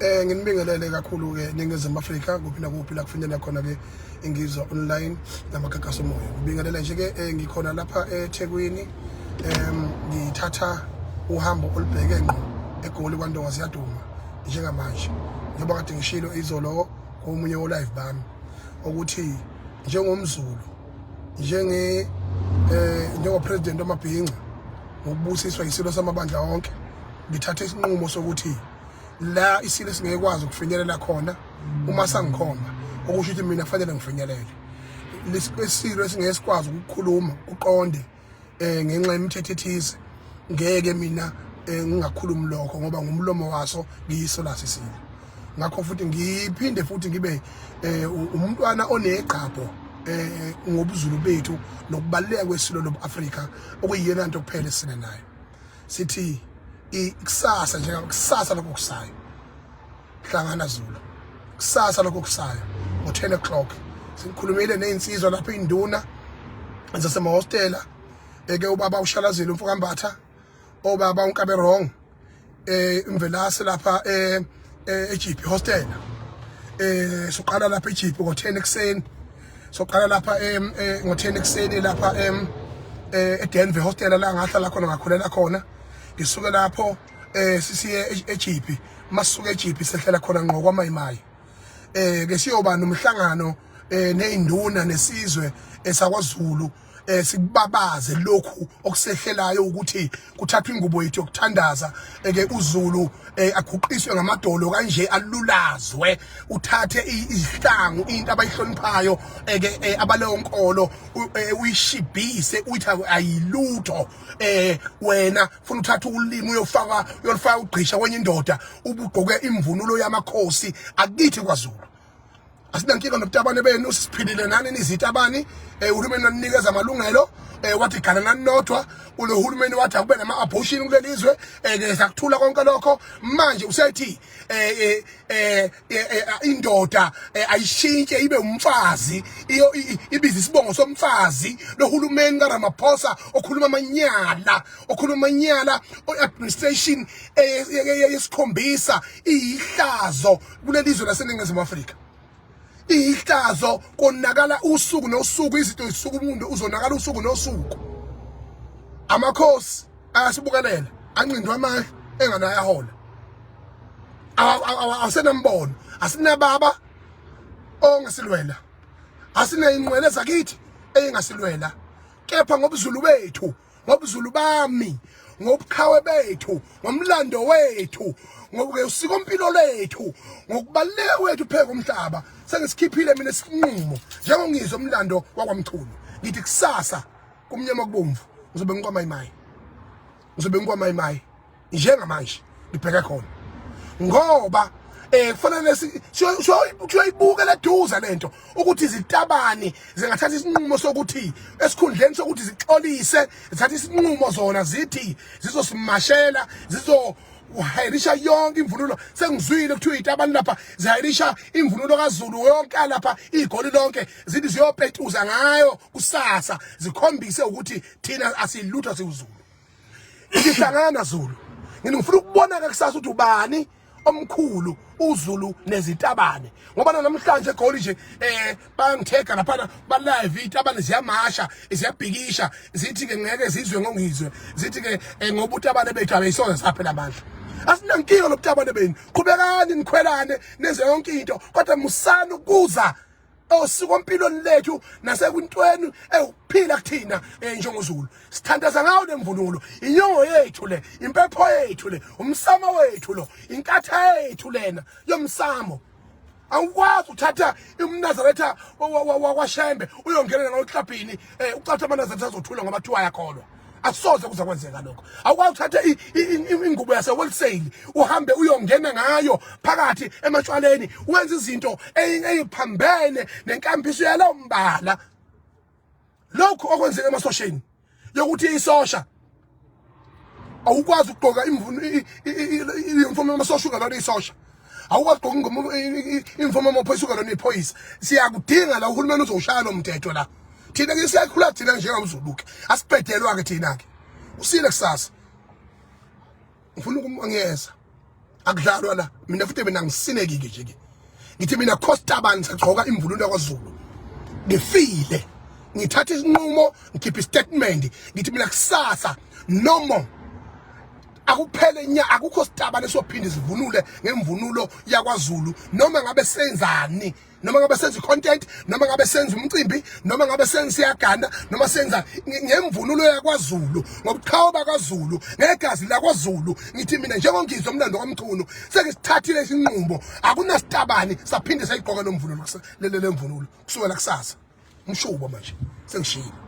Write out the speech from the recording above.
Nginibingelele kakhulu ke Ningizimu Afrika kuphi nakuphi la kufinyelela khona ke ingizwa online namakhankasa moya. Ngibingelela nje ke ngikhona lapha eThekwini ngithatha uhambo olubheke ngqo eGoli kwaNdonga siyaduma njengamanje. Njengoba kade ngishilo izolo komunye wo live bami ukuthi njengomZulu njengopresident wamabhinqa ngokubusiswa isilo samabandla onke ngithatha isinqumo sokuthi la isilo singekwazi ukufinyelela khona uma sangikhomba okusho ukuthi mina kufanele ngifinyelele lesilo esingesikwazi ukukhuluma uqonde ngenxa yemithetho ethize ngeke mina ngingakhulumi lokho ngoba ngumlomo waso ngiyiso lasisilo. Ngakho futhi ngiphinde futhi ngibe umntwana oneqhapho ngobuZulu bethu nokubaleka kwesilo lobuAfrika okuyiyena into kuphela esine nayo. Sithi ikusasa kusasa lokho kusayo hlangana Zulu kusasa lokho kusayo ngo 10 o'clock sikhulumile nezinsizwa lapha induna zasemahostela eke ubaba uShalazile uMfokambatha obaba uNkaberong imvelase lapha eJP hostel soqala lapha eJP ngo 10 ekseni soqala lapha ngo 10 ekseni lapha eDenver hostel la ngahlala khona ngakhulela khona ngisuke lapho sisiye eJP masuke eJP sehlela khona ngqo kwaMayimayi ke siyoba nomhlangano neinduna nesizwe esakwaZulu sikubabaze lokhu okusehlelayo ukuthi kuthathwa ingubo yethu yokuthandaza ke uZulu aguqiswe ngamadolo kanje alulazwe uthathe izihlangu into abayihloniphayo ke abaleyo nkolo uyishibhise uthi ayilutho wena ufuna uthatha ulimi uyolifaka ugqisha kwenye indoda ubugqoke imvunulo yamakhosi akithi kwaZulu. Asinankinga nobutabane benu sisiphilile nani nizitabani uhulumeni waninikeza amalungelo wathi gana nani nodwa ulo hulumeni wathi akube nama abortion kulelizwe ke sakuthula konke lokho manje usethi indoda ayishintshe ibe umfazi ibiza isibongo somfazi lo hulumeni kaRamaphosa okhuluma amanyala administration yesikhombisa iyihlazo kulelizwe laseNingizimu Afrika. Ihlazo konakala usuku nosuku izinto zisuku umuntu uzonakala usuku nosuku amakhosi ayasibukelela anqindwa amanye enganayo ahola asenambono asinababa ongasilwela asina inqwele zakithi engasilwela kepha ngobuZulu bethu ngobuZulu bami ngobuqhawe bethu ngomlando wethu ngokuyosiko impilo lethu ngokubaleka kwethu pheka umhlaba sengisikhiphile mina isinqumo njengongizwe umlando wakwaMchunu ngithi kusasa kumnyama kubomvu ngizobe ngikwamayimayi njengamanje ngibheka khona ngoba kufanele siyoyibuka leduza lento ukuthi izitabani zingathatha isinqumo sokuthi esikhundleni sokuthi zixolise zithatha isinqumo zona zithi zizosimashela uhayirisha yonke imvunulo sengizwile kuthiwa itabani lapha zihayirisha imvunulo kaZulu yonke lapha igoli lonke zithi ziyopetuza ngayo kusasa zikhombise ukuthi thina asilutho siwuZulu isihlangana Zulu ngifuna ukubona ke kusasa ukuthi ubani omkhulu uZulu nezitabane ngoba namhlanje eGoli nje bangitheka lapha ba live itabane ziyamasha ziyabhikisha zithi ke ngeke zizwe ngongizwe zithi ke ngoba utabane bethu abeyisoze saphela amandla asinankinga lobutabane benu qhubekani nikhwelane nenze yonke into kodwa musana ukuza osiko impilo lethu nasekwintweni ukuphila kuthina njengoZulu sithandaza ngawo lemvunulo inyongo yethu le impepho yethu le umsamo wethu lo inkatha yethu lena yomsamo awukwazi uthatha umNazaretha wakwaShembe uyongenela ngohlabhini ucatha amaNazaretha azothula ngoba thiwa yakholwa asoze kuza kwenzeka lokho awukwazi uthatha ingubo yasewholesale uhambe uyongena ngayo phakathi ematshwaleni wenza izinto eziphambene nenkambiso yalombala lokho okwenzeka emasosheni yokuthi isosha awukwazi ukugqoka imvunulo yamasosha ungalona isosha awukwazi ukugqoka imvunulo yamaphoyisa ungalona iphoyisa siyakudinga la uhulumeni uzoshaya lo mthetho la thina ke siyakhula thina njengomZulu ke asibhedelwa ke thina ke usile kusasa ngifuna ukumangeza akudlalwa la mina futhi mina ngisinekike nje ke ngithi mina Khostabani sagqoka imvunulo yakwaZulu ngifile ngithatha isinqumo ngikhipha istatement ngithi mina kusasa noma akuphele nya akukho Sitabane sophinde sivunule ngemvunulo yakwaZulu noma ngabe senzani noma ngabe senza content noma ngabe senza umcimbi noma ngabe senza siyagana noma senza ngemvunulo yakwaZulu ngobuqhawe bakwaZulu ngegazi lakwaZulu ngithi mina njengongizwe umlando kaMchunu sengisithathile isinqumo akuna Sitabane saphinde sayigqoka lo mvunulo le mvunulo kusukela kusasa umshubo manje sengishilo